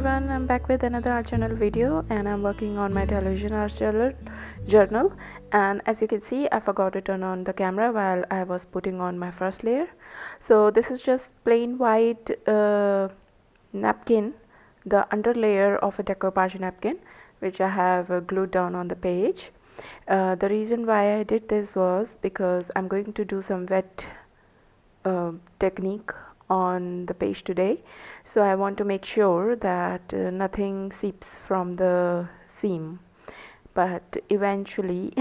everyone, I'm back with another art journal video, and I'm working on my television art journal. And as you can see, I forgot to turn on the camera while I was putting on my first layer. So this is just plain white napkin, the under layer of a decoupage napkin, which I have glued down on the page. The reason why I did this was because I'm going to do some wet technique on the page today, so I want to make sure that nothing seeps from the seam. But eventually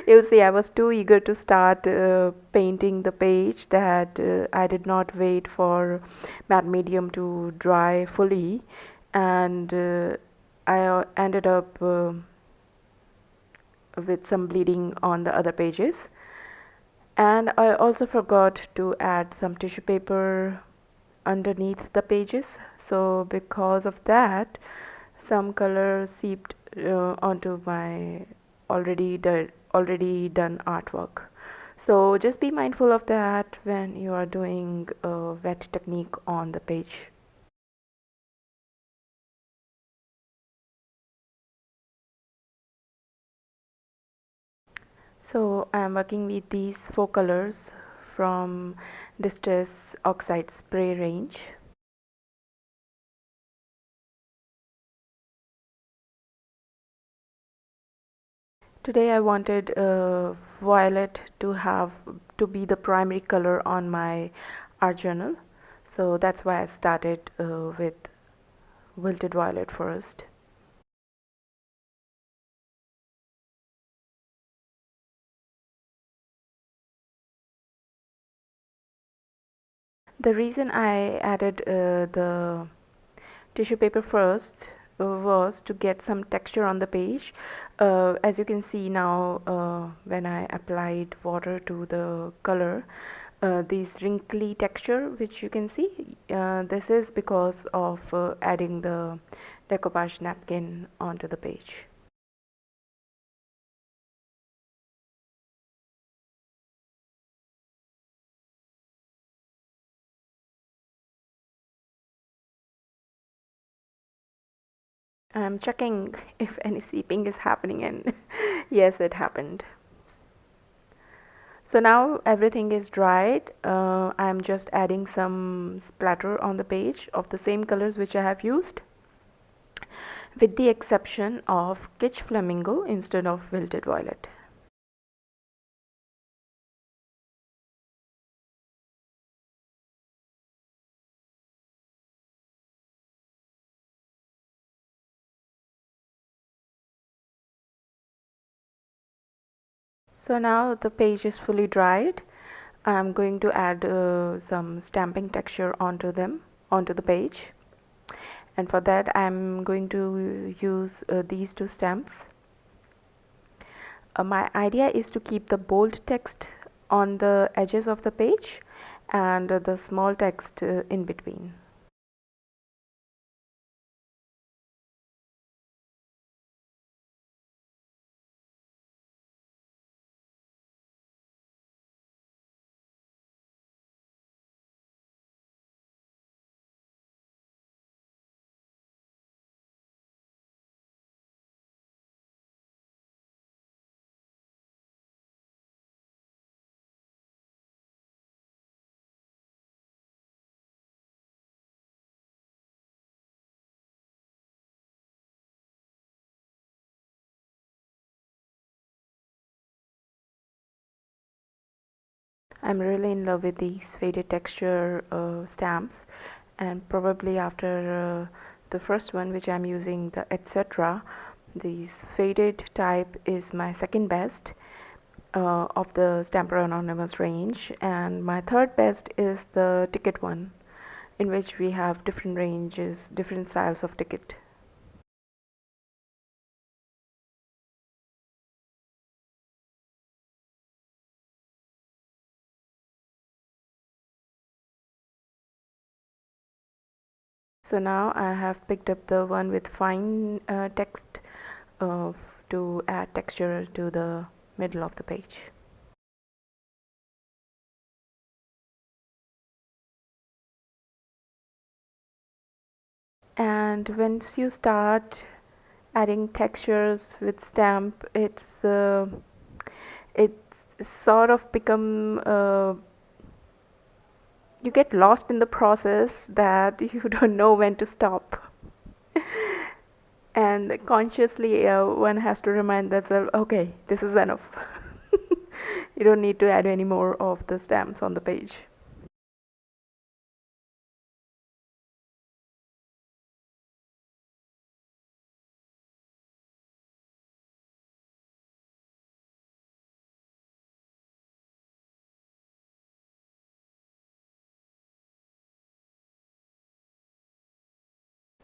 you'll see I was too eager to start painting the page that I did not wait for matte medium to dry fully, and I ended up with some bleeding on the other pages. And I also forgot to add some tissue paper underneath the pages, so because of that some color seeped onto my already done artwork. So just be mindful of that when you are doing a wet technique on the page. So I am working with these 4 colors from Distress Oxide spray range. Today I wanted violet to be the primary color on my art journal, so that's why I started with wilted violet first. The reason I added the tissue paper first was to get some texture on the page. As you can see now, when I applied water to the color, this wrinkly texture which you can see, this is because of adding the decoupage napkin onto the page. I'm checking if any seeping is happening, and yes, it happened. So now everything is dried. I'm just adding some splatter on the page of the same colors which I have used, with the exception of Kitsch Flamingo instead of Wilted Violet. So now the page is fully dried. I'm going to add some stamping texture onto the page, and for that I'm going to use these 2 stamps. My idea is to keep the bold text on the edges of the page and the small text in between. I'm really in love with these faded texture stamps, and probably after the first one, which I'm using, the etc., these faded type is my second best of the Stamper Anonymous range, and my third best is the ticket one, in which we have different ranges, different styles of ticket. So now I have picked up the one with fine text to add texture to the middle of the page. And once you start adding textures with stamp, it's sort of become you get lost in the process that you don't know when to stop. And consciously one has to remind themselves, okay, this is enough. You don't need to add any more of the stamps on the page.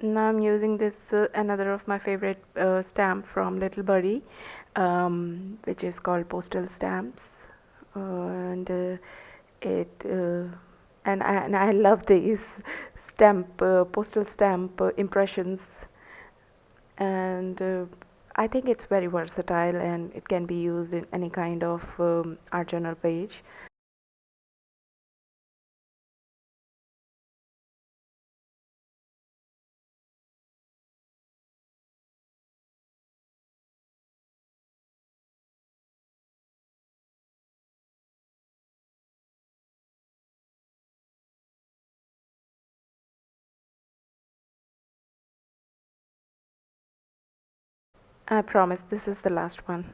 Now I'm using this another of my favorite stamp from Little Birdie, which is called Postal Stamps, and it and I love these postal stamp impressions, and I think it's very versatile and it can be used in any kind of art journal page. I promise this is the last one.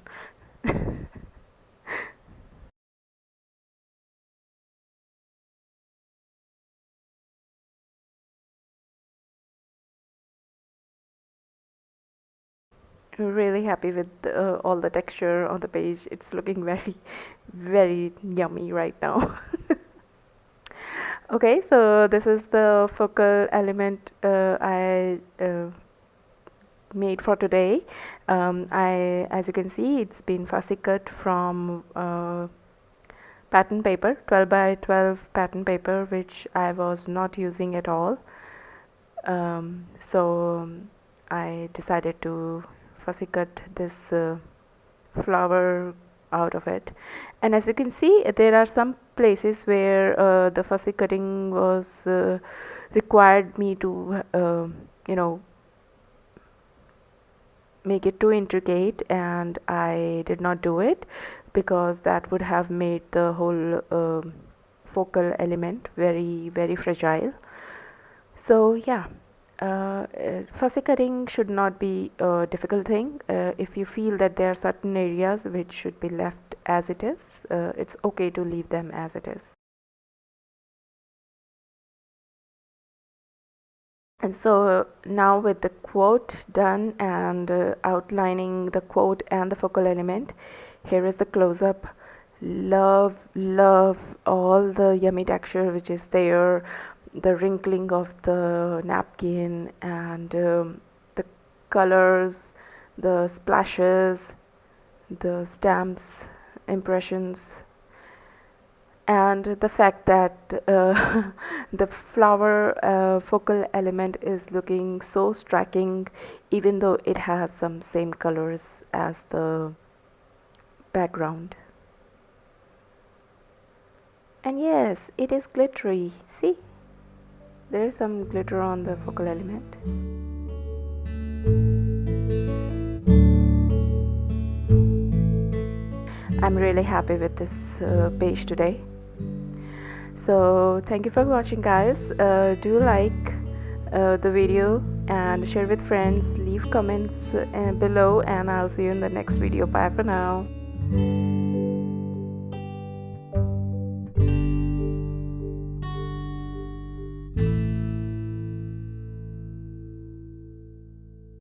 Really happy with all the texture on the page. It's looking very, very yummy right now. Okay, so this is the focal element I made for today. As you can see, it's been fussy cut from pattern paper, 12 by 12 pattern paper, which I was not using at all. So I decided to fussy cut this flower out of it, and as you can see, there are some places where the fussy cutting was required me to make it too intricate, and I did not do it because that would have made the whole focal element very, very fragile. So yeah, fussy cutting should not be a difficult thing. If you feel that there are certain areas which should be left as it is, it's okay to leave them as it is. And so now with the quote done and outlining the quote and the focal element, here is the close-up. Love all the yummy texture which is there, the wrinkling of the napkin, and the colors, the splashes, the stamps, impressions, and the fact that the flower focal element is looking so striking, even though it has some same colors as the background. And yes, it is glittery. See, there is some glitter on the focal element. I'm really happy with this page today. So thank you for watching, guys. Do like the video and share with friends, leave comments below, and I'll see you in the next video. Bye for now.